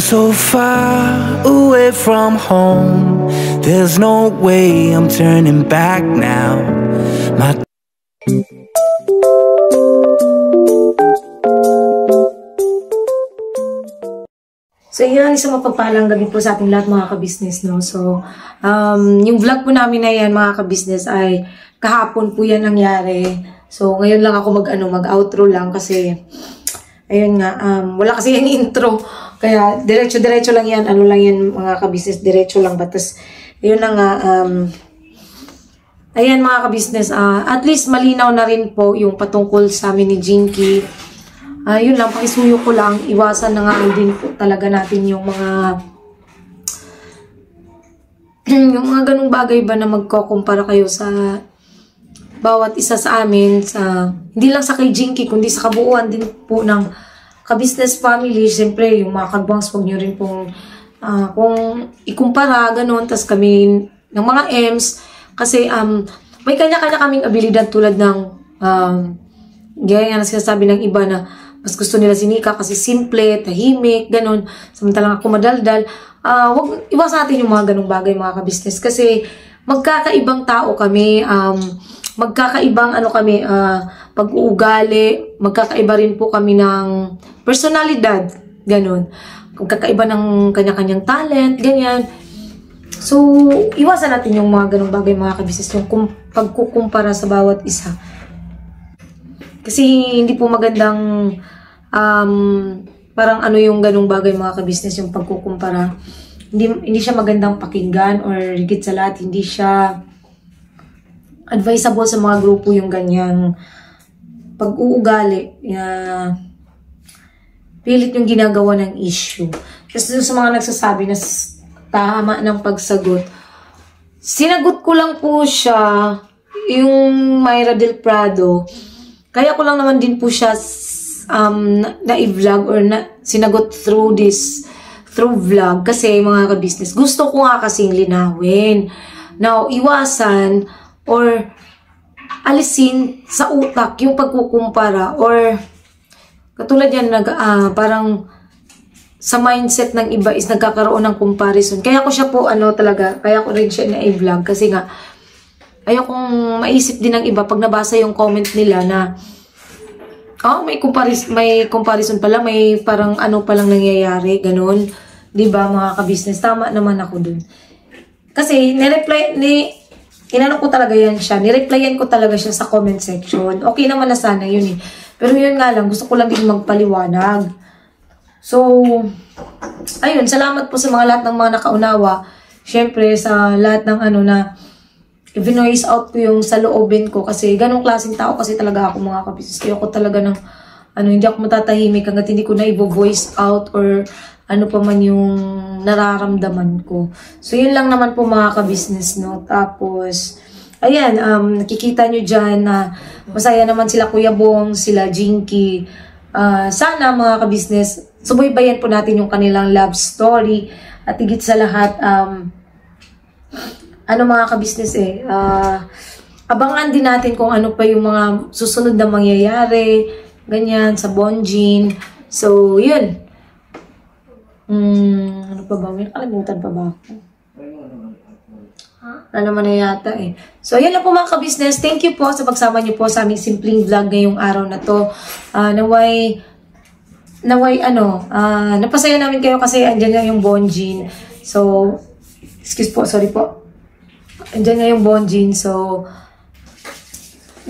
so far away from home. There's no way I'm turning back now. So yan, isang mapagpalang gabi po sa ating lahat mga ka-business, no? So, yung vlog po namin na yan mga ka-business ay kahapon po yan nangyari. So, ngayon lang ako mag-outro lang kasi, ayun nga, wala kasi yung intro. Kaya, diretso-diretso lang yan. Ano lang yan mga ka-business, diretso lang. Batas, yun na nga, ayan mga ka-business, at least malinaw na rin po yung patungkol sa amin ni Jinky. Yun lang, pakisuyo ko lang, iwasan na nga din po talaga natin yung mga ganung bagay ba na magkukumpara kayo sa bawat isa sa amin, hindi lang sa kay Jinky, kundi sa kabuuan din po ng ka-business family. Siyempre, yung mga kagwangs, huwag nyo rin pong kung ikumpara, ganun, tas kami ng mga M's, kasi may kanya-kanya kaming abilidad tulad ng gaya nga na sinasabi ng iba na mas gusto nila si Nika kasi simple, tahimik, ganun. Samantalang ako madaldal. Wag iwasan natin yung mga ganung bagay mga ka-business kasi magkakaibang tao kami, magkakaibang kami, pag-uugali, magkakaiba rin po kami ng personalidad, ganun. Magkakaiba ng kanya-kanyang talent, ganyan. So, iwasan natin yung mga ganung bagay mga ka-business, yung pagkukumpara sa bawat isa. Kasi hindi po magandang parang yung ganung bagay mga ka-business, yung pagkukumpara. Hindi siya magandang pakinggan or higit sa lahat, hindi siya advisable sa mga grupo yung ganyang pag-uugali. Pilit yung ginagawa ng issue. Kasi sa mga nagsasabi na tama ng pagsagot, sinagot ko lang po siya, yung Myra Del Prado. Kaya ko lang naman din po siya na-i-vlog or sinagot through vlog kasi mga ka-business. Gusto ko nga kasing linawin. Now, iwasan or alisin sa utak yung pagkukumpara or katulad yan, parang sa mindset ng iba is nagkakaroon ng comparison. Kaya ko siya po, kaya ko rin siya na-i-vlog kasi nga, ayokong maisip din ng iba pag nabasa yung comment nila na may comparison pala, may parang palang nangyayari, ganun. 'Di ba mga ka-business? Tama naman ako dun. Kasi inano ko talaga yan siya. Nireplyan ko talaga siya sa comment section. Okay naman na sana yun eh. Pero yun nga lang, gusto ko lang din magpaliwanag. So, ayun, salamat po sa mga lahat ng mga nakaunawa. Siyempre, sa lahat ng na i-voice out ko yung sa loobin ko kasi ganong klaseng tao kasi talaga ako mga ka-business. Kaya ako talaga hindi ako matatahimik hanggat hindi ko na i-voice out or pa man yung nararamdaman ko. So, yun lang naman po mga ka-business, no? Tapos, ayan, nakikita nyo dyan na masaya naman sila Kuya Bong, sila Jinky. Sana mga ka-business, subaybayan po natin yung kanilang love story at higit sa lahat, mga ka-business abangan din natin kung ano pa yung mga susunod na mangyayari, ganyan, sa Bonjin. So, yun. Ano pa ba? May nakalimutan pa ba ako? Wala naman na yata eh. So, yun lang po mga ka-business. Thank you po sa pagsama niyo po sa aming simpleng vlog ngayong araw na to. Napasaya namin kayo kasi andyan nga yung Bonjin. So, excuse po, sorry po. Andyan nga yung Bonjin. So,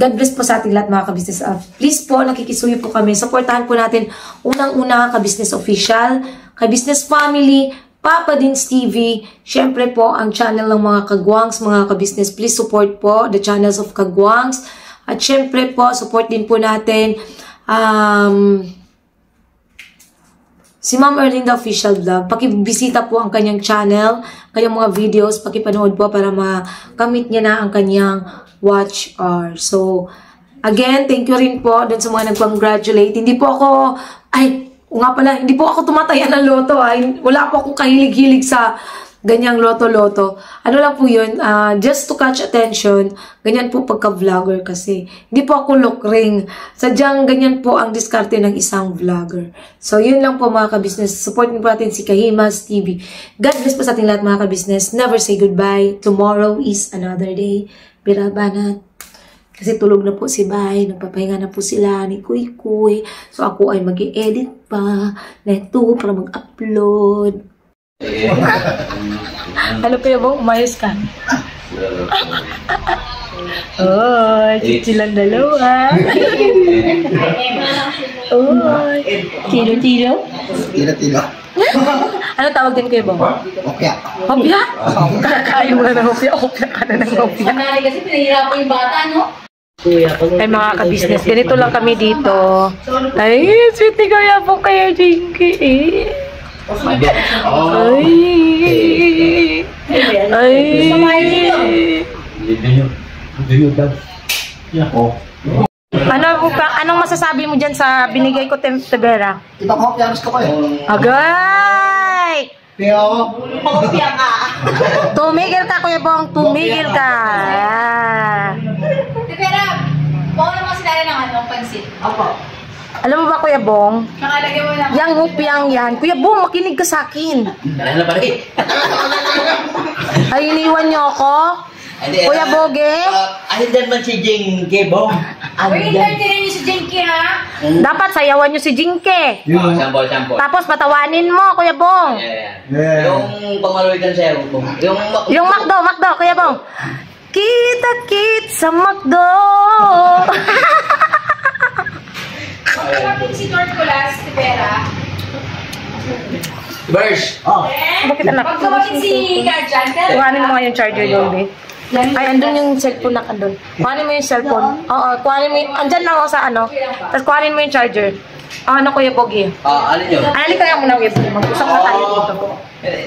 God bless po sa ating lahat mga ka-business. Please po, nakikisuyo po kami. Supportahan po natin unang-una ka-business official, ka-business family, Papa Dins TV. Siyempre po, ang channel ng mga kagwangs, mga ka-business. Please support po the channels of kagwangs. At siyempre po, support din po natin si Ma'am Erlinda Official Vlog. Pakibisita po ang kanyang channel, kanyang mga videos, pakipanood po para makamit niya na ang kanyang watch hour. So, again, thank you rin po dun sa mga nag-congratulate. Hindi po ako, hindi po ako tumatayan ng loto. Wala po akong kahilig-hilig sa ganyang loto-loto. Ano lang po yun, just to catch attention, ganyan po pagka-vlogger kasi. Hindi po ako lokring. Sadyang ganyan po ang diskarte ng isang vlogger. So, yun lang po mga ka-business. Support niyo po natin si Kahimas TV. God bless po sa ating lahat mga ka-business. Never say goodbye. Tomorrow is another day. Birabanat. Kasi tulog na po si Bay, nagpapahinga na po sila ni Kuy Kuy. So ako ay mag-i-edit pa neto para mag-upload. Ano kaya bang umayos ka? Oh, chichilang dalawa. Oh, tiro-tiro? Tira-tira. Ano tawag din kayo bang? Opya. Hopya? Kakayo mo na ng hopya. Hopya ka na ng hopya. Kasi pinahirapan yung bata, no? Ay mga ka-business, ganito lang kami dito. Ay, sweet ni Kuya po kayo, Jinky. Ay. Ay. Anong masasabi mo dyan sa binigay ko, Tebera? Ibang hopya, gusto ko eh. Agay! Pero, Hopya ka. Tumigil ka, Kuya Bong. Tumigil ka. Pero, bawal naman sila ng ano, pansit. Opo. Alam mo ba, Kuya Bong? Nakalagay mo na. Yang hupyang yan. Kuya Bong, makinig ka sa akin. Dahil na pala eh. Ay, iniwan niyo ako? Kuya Boge? Ahindan man si Jing Gebong. Uy, entertainin niyo si Jenky, ha? Dapat sayawan niyo si Jinke. Sampol. Tapos patawanin mo, Kuya Bong. Yung pamaluitan sa'yo. Yung Macdo, Kuya Bong. Kita-kit sa Macdo. Kapag si Lord Colas, si Vera. Verse. Bakit anak? Pag kapagin si Kajan, Kuhanin mo nga yung charger doon, be. Ay, andun yung cellphone na andun. Kuhanin mo yung cellphone. Oo, kuhanin mo yung... Andyan lang ako sa ano. Tapos kuhanin mo yung charger. Ano, Kuya Bogi? Alin yun? Ay, halika nga muna, Kuya Bogi. Mag-usap na tayo dito.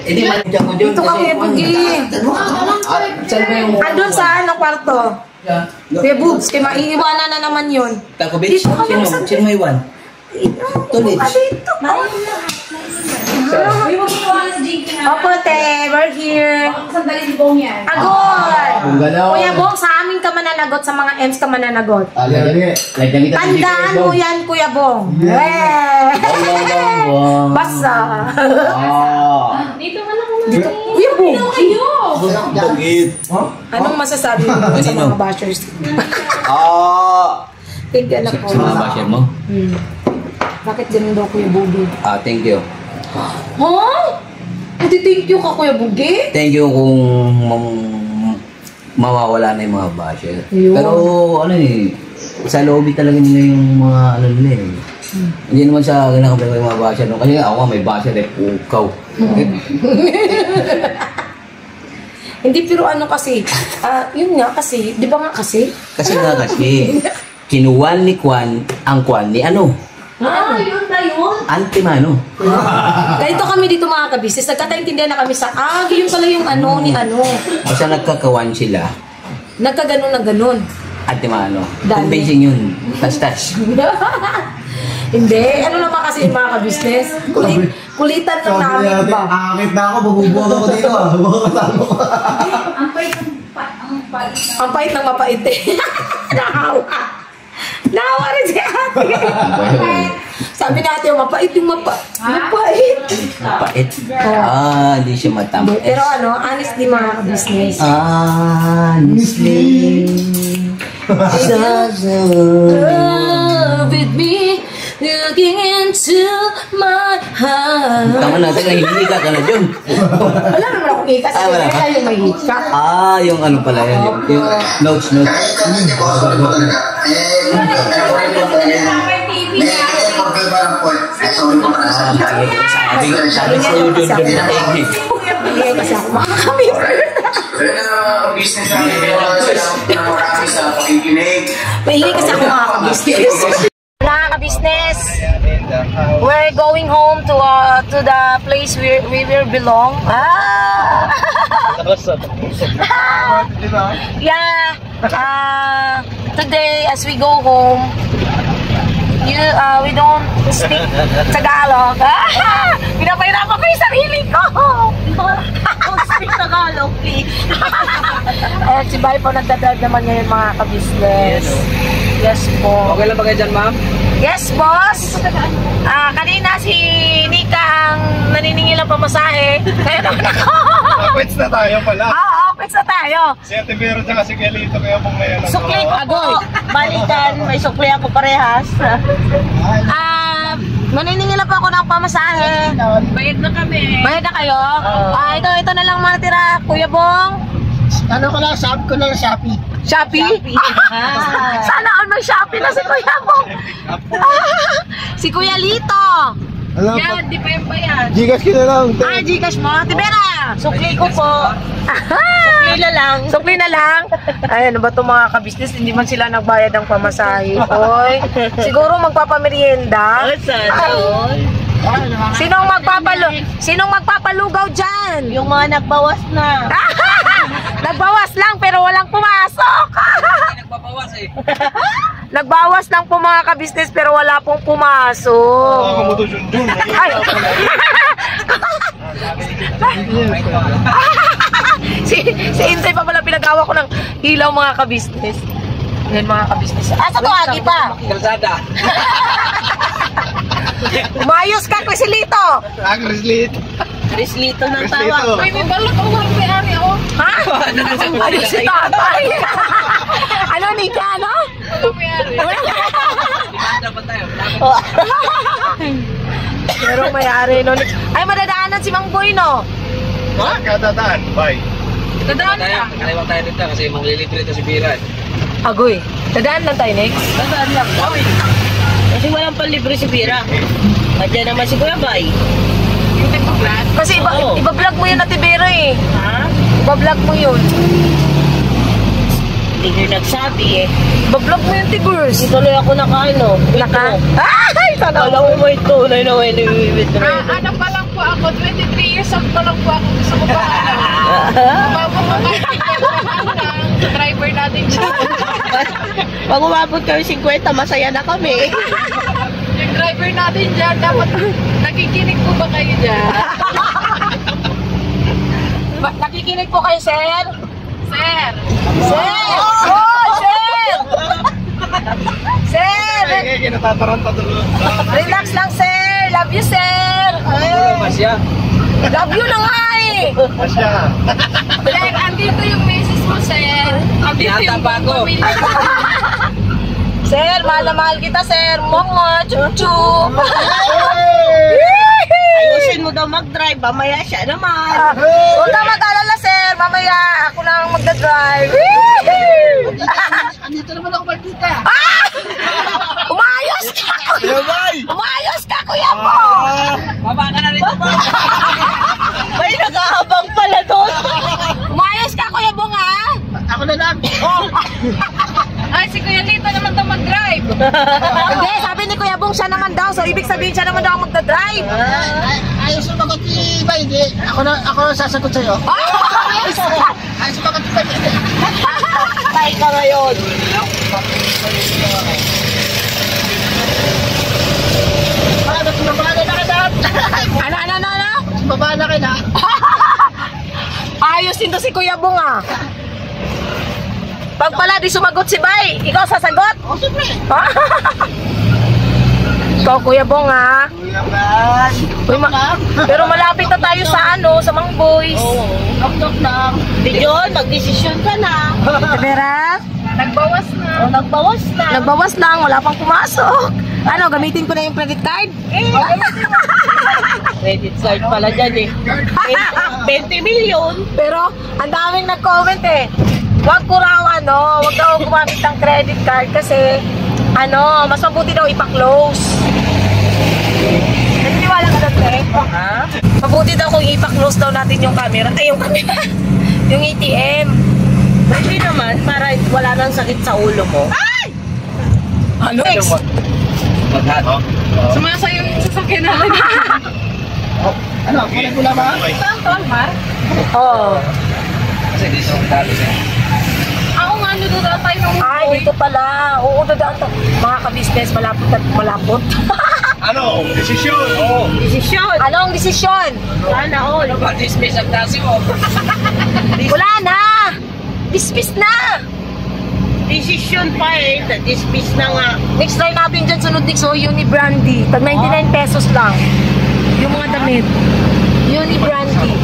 Hindi man dyan ko dyan. Dito ka, Kuya Bogi. Andun sa ano, kwarto. Kuya Boobs, kaya maiiwanan na naman yun. Taco Beach? Sino may iwan? Tulit. Dito. Uy, magkukuha na si Jenky, ha? Opo, te. We're here. Sandali si Bong yan. Agod! Kuya Bong, sa amin ka mananagot, sa mga M's ka mananagot. Tandaan mo yan, Kuya Bong. Basa. Dito ka lang muna. Kuya Bong. Kayo! Anong masasabi mo sa mga bashers? Thank you, anak ko. Sa mga basher mo? Bakit ganun daw, Kuya Bogi? Thank you. Huh? Thank you ka, Kuya Bogi? Thank you kung mawawala na yung mga basher. Ayun. Pero ano eh, sa lobby talaga nila yung mga ano nila eh. Hindi naman sa kinakampay ko yung mga basher. Kasi ako nga may basher eh, pukaw. Hindi, pero ano kasi, yun nga kasi, di ba nga kasi? Kasi kinuwan ni Kwan ang Kwan ni ano? Yun ba yun? Antimano. Ganito kami dito mga kabisnes, nagkataintindihan na kami sa, yun pala yung ano ni ano. Basta nagkakawan sila, Nagkaganon na ganon. Antimano. Dami. Convincing yun. Tas-tas. Hindi, ano naman kasi yung mga kabisnes, kulitan lang namin ba? Akit na ako, mabubuwag ako dito. Makakasama ko. Ang pait Ang pait ng mapait eh. Nahawa. Nahawa rin si ate. Sabi natin, mapait yung mapait. Pait. Hindi siya matamis. Pero ano, honestly mga kabisnes. Honestly. With me, looking into my heart. Tama natin, nahihika ka na dyan. Wala naman akong hika. Kasi Wala. kaya yung may hika. Yung ano pala yan. Yung notes. Sabi sa iyo dun na tingin. Hindi kasi ako makakamit. Business namin. Marami sa pakikinig. Mahingi kasi ako makaka-business. Nakaka-business. We're going home to the place we will belong. Yeah. Today, as we go home, we don't speak Tagalog. Pinapahirapan ko yung sarili ko. Don't speak Tagalog, please. Ayan, si Bay po nagdadrive naman ngayon mga ka-business. Yes po. Okay lang ba kayo dyan, ma'am? Yes, boss! Kanina si Nika ang naniningil ng pamasahe. Kaya naman ako. Quits na tayo pala. Oo, quits na tayo. Si Ate Vero tsaka si Galito kaya pong ngayon. Sukli ako. Balikan, may sukli ako parehas. Maniningil na po ako ng pamasahe. Bayad na kami. Bayad na kayo? Ito na lang matira, Kuya Bong. Ano ko lang, sabi ko lang Shopee. Shopee? Sana all may Shopee na si Kuya Bong. Si Kuya Lito. Alam Yan, di pa yung bayad. Gcash ko na lang. Gcash mo? Tibera! Sukli ko po. Sukli na lang. Sukli na lang? Ay, ano ba itong mga ka-business? Hindi man sila nagbayad ng pamasahe. Oy, siguro magpapamerienda. Sinong magpapalugaw dyan? Yung mga nagbawas na. Nagbawas lang pero walang pumasok. Nagpapawas eh. Nagbawas lang po mga ka-business pero wala pong pumasok. Kamuto Junjun. Ay! si Insay pa pala pinagawa ko ng hilaw mga ka-business. Yan mga ka-business. Asa to, Agi pa? Kalsada. Umayos ka, Crisilito! Agreslit. Rislito ng Rislito. tawag. Uy, may balot ako ng may-ari ako. Ha? Ano si tatay? Ano, Nika, ano? Walang may-ari. Dapat tayo. Pero mayari nun. Ay, madadaanan si Mang Boy, no? Kadadaan. Bye. Dadaan Tayo, ka. kaliwang tayo dito kasi maglilibre ito si Biran. Agoy. Dadaan lang tayo next. Dadaan lang. Kasi walang panlibre si Bira. Nandiyan naman si Kuya Bay. Yung nagpa-flat. Kasi Oo. iba-vlog mo yun na Tibera eh. Ha? Iba-vlog mo yun. Hindi ko nagsabi eh. Iba-vlog mo yun, Tigurs. Hindi tuloy ako nakaano. Naka? Ay, sana Alam mo may tunay na when we withdraw. Ano pa lang po ako, 23 years old pa lang po ako. Gusto ko pa driver natin siya. Pag umabot kami 50, masaya na kami. Yung driver natin dyan, dapat nakikinig po ba kayo dyan? Nakikinig po kayo, sir? Sir! Sir! Oh, sir! Sir! Kinatataranta doon. Relax lang, sir! Love you, sir! Masya. Love you na nga eh! Asya. Sir, andito yung message mo, sir. Andito Yata yung pa ako. pamilya ko. Sir, mahal na mahal kita, sir! Mongo! Chup-chup! Ayusin mo daw mag-drive. Mamaya siya naman. Huwag ka mag-alala, sir! Mamaya ako na ang magdadrive! Andito naman ako magkita. Umayos ka! Umayos ka, Kuya Bo! Baba ka na rito po. May nakahabang pala doon. Umayos ka, Kuya Bo, nga! Ako na lang. Ay, si Kuya Lito naman daw mag-drive. Hindi, sabi ni Kuya Bong siya naman daw. So, ibig sabihin siya naman daw ang magdadrive. Ayos na magot ni Bay, hindi. Ako na sasagot sa'yo. Ayos na magot ni Bay, hindi. Tay ka ngayon. Bakit sumabala na ka daan? Ano? Sumabala ka na. Ayos din to si Kuya Bong, ah. Pag pala di sumagot si Bay, ikaw sasagot? O, siyempre. Ikaw, Kuya Bong, ha? Kuya Bay. Uy, pero malapit na tayo sa sa Mang Boys. Oo. Knock lang. Diyon, magdesisyon ka na. Tibera? Nagbawas na. O, nagbawas na. Nagbawas lang, wala pang pumasok. Ano, gamitin ko na yung credit card? Credit card pala dyan eh. 20 million. Pero, ang daming nag-comment eh. Wag ko raw wag daw gumamit ng credit card kasi mas mabuti daw ipa-close. Naniniwala ka doon, eh? Ha? Mabuti daw kung ipa-close daw natin yung camera. Ay, yung camera. Yung ATM. Hindi naman, para wala nang sakit sa ulo mo. Ay! Ano? Next. Maghat. Sumasayo yung sasakyan natin. Ano, kulay pula ba? Saan to, Almar? Oo. Kasi dito ang dali siya. Ako nga, nudodaan tayo ng Ay, dito pala. Oo, dadaan to. Mga ka-business, malapot at malapot. Ano? Desisyon. Oo. Desisyon. Anong desisyon? Sana all. Dismiss ang klase mo. Wala na! Dismiss na! Desisyon pa eh. Dismiss na nga. Next try natin dyan sunod next. So, Uni-Brandy. Tag 99 pesos lang. Yung mga damit. Uni-Brandy.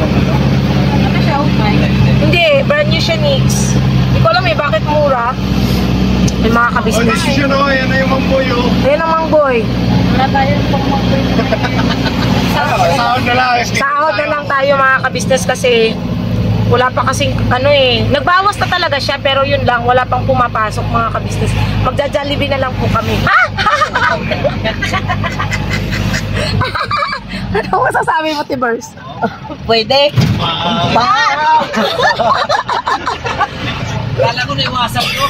Ano siya, okay? Hindi, brand new siya, Nix. Hindi ko alam eh, bakit mura? May mga Oh, kabisnes. decision oh. Yan na yung mamboy oh. Ayun namang boy. Wala tayong pang-mangkoy. Sahod na lang. Sahod na lang tayo mga kabisnes kasi wala pa kasing ano eh. Nagbawas na talaga siya pero yun lang, wala pang pumapasok mga kabisnes. Magja-Jollibee na lang po kami. Ano masasabi mo, Tibers? Pwede. Kala ko na iwasan ko.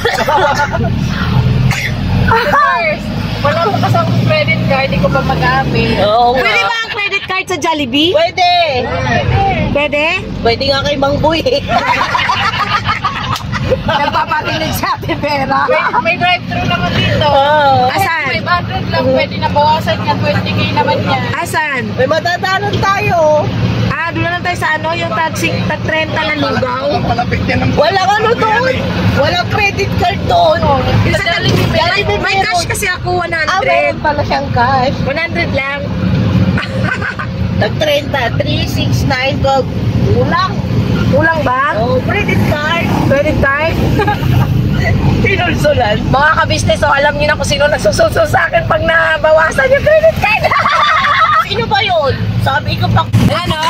First, wala pa kasi akong credit card, hindi ko pa mag-aamit. Oo nga. Pwede ba ang credit card sa Jollibee? Pwede. Pwede? Pwede nga kay Mang Boy eh. Nagpapatinig sa atin pera. May drive-thru naman dito. Oo. Asan? 500 lang, pwede na bawasan nga, 20k naman yan. Asan? May matatanan tayo. Ah, doon na lang tayo sa ano, yung tag 30 na lugaw. Palapit yan ng Walang ano doon. Walang credit card doon. Yung sa Jollibee, may cash kasi ako 100. Ah, meron pala siyang cash. 100 lang. Tag 30, 369, 12. Kulang. Kulang ba? Oh, credit card. Credit card? Pinulsulan. Mga kabisnes, so alam niyo na kung sino nasususo sa akin pag nabawasan yung credit card. Sino ba yun? Sabi ko pa. Ano?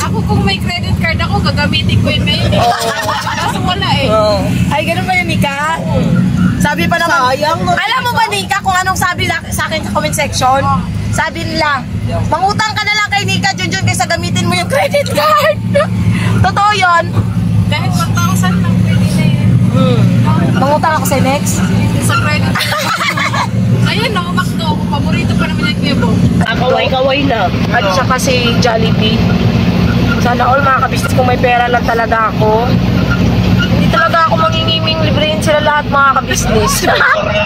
Ako kung may credit card ako, gagamitin ko yun ngayon eh. Kaso wala eh. Oh. Ay, ganun ba yun, Nika? Sabi pa naman. Sayang. Alam mo ba, Nika, kung anong sabi sa akin sa comment section? Sabi nila, mangutang ka na lang kay Nika, Junjun, kaysa gamitin mo yung credit card. Totoo yun. Kahit 1,000 lang, pwede na yun. Mangutang ako sa next. Sa credit card. Ayun, nakamakdo ako. Paborito pa naman yung Kuya Bong. Kaway-kaway na. At saka si Jollibee. Sana all mga kabisnes, kung may pera lang talaga ako. Hindi talaga ako mangingiming, librehin sila lahat mga kabisnes.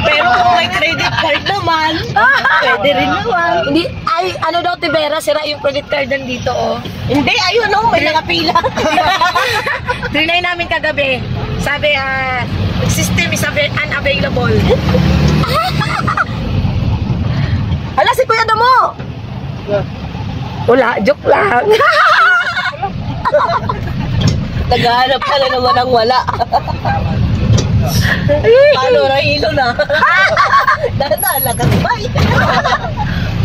Pero kung may credit card naman, pwede rin naman. Hindi, ay, ano daw, Tibera, sira yung credit card nandito, oh. Hindi, ayun oh, may nakapila. Trinay namin kagabi. Sabi, system is unavailable. Hala, si Kuya Damo! Wala, joke lang. Naghahanap ka na naman ng wala. Paano, nahilo na? Daan, lakasbay.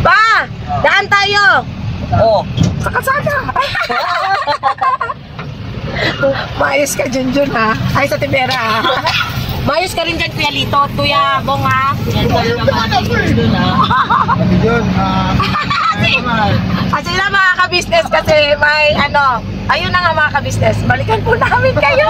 Pa! Daan tayo! Oh. Sa kalsada! Maayos ka, Junjun, ha? Ay, sa Tibera, ha? Maayos ka rin dyan, Kuya Lito, Kuya Bong, ha? Yan tayo naman doon ha. yun. At sila mga kabisnes kasi may ano, ayun na nga mga kabisnes, balikan po namin kayo.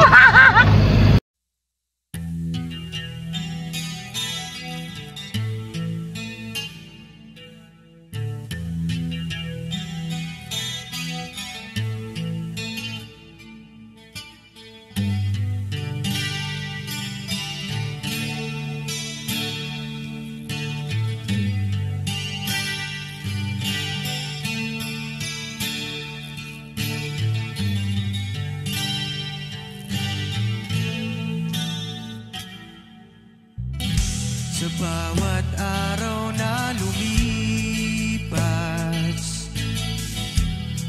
Sa bawat araw na lumipas,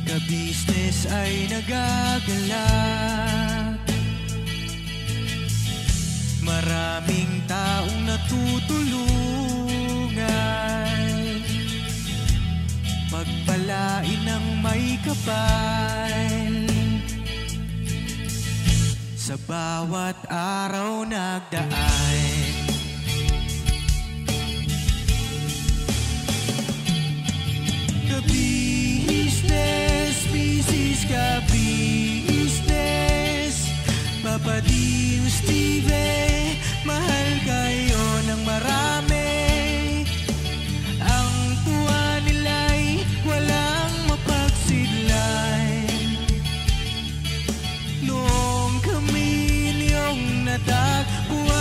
ka-business ay nagagalak. Maraming taong natutulungan, pagpalain ng may kapal. Sa bawat araw nagdaan, ka-business, business ka-business, Papa Dio, Steve, mahal kayo ng marami. Ang tuwa nila'y walang mapagsidlay. Noong kami niyong natagpuan,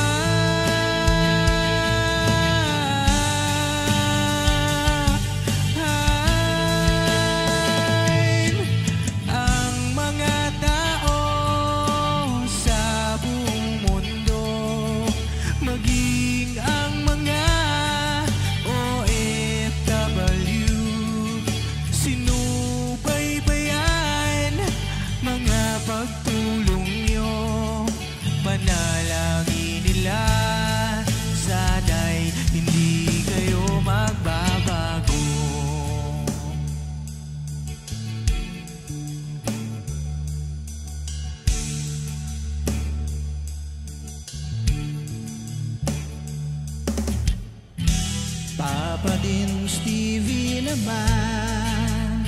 Papa din Stevie naman,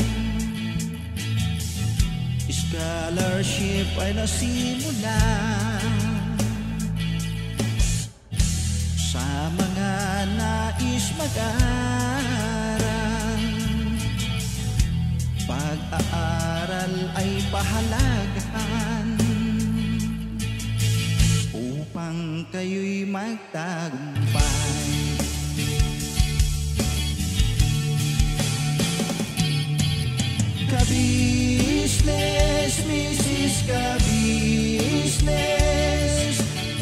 scholarship ay nasimula sa mga nais mag-aral. Pag-aaral ay pahalagahan upang kayo'y magtagumpay. Ka-business, Mrs. Ka-business,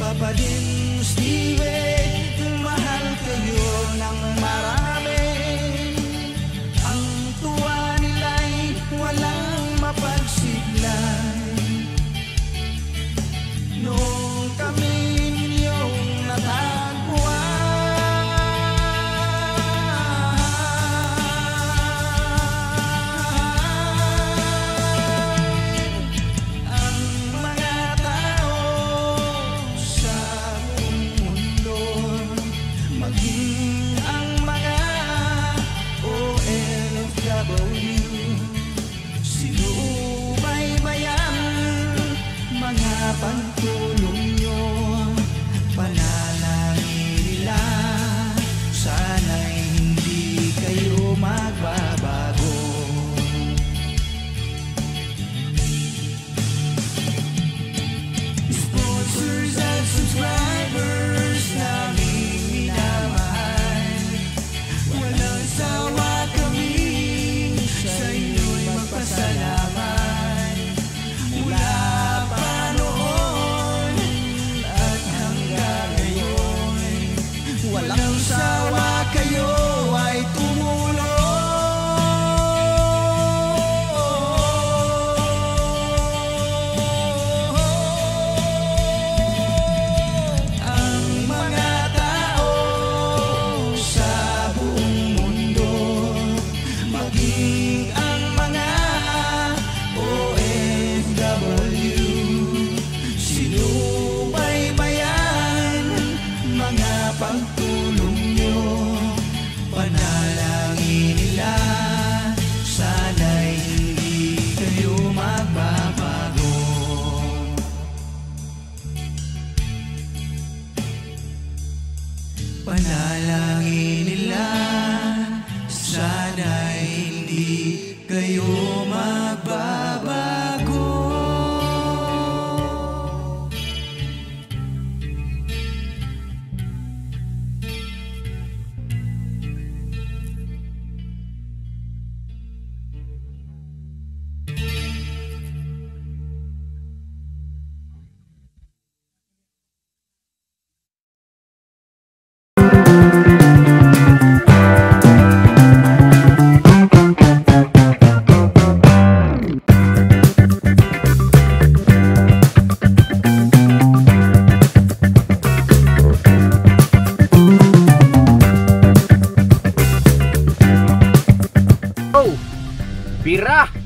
Papa din Steve, mahal kayo ng marami. Ang tuwa nila'y walang mapagsiglay. Noong kami ninyong natagpuan, ang mga tao sa buong mundo, maging ang mga OFW, sinubaybayan mga pagtulong nyo, panalangin nila, sana'y hindi kayo magbabago. Sponsors at subscribers naming minamahal, walang sawa kami sa inyo'y magpasalamat. Mula pa noon at hanggang ngayon, walang sawa kayo ay tumulong. Ang mga tao sa buong mundo, maging ang mga OFW, sinubaybayan mga pagtulong nyo, panalangin nila, sana'y hindi kayo magbabago. Panalangin nila, sana'y hindi kayo magbabago. Bira!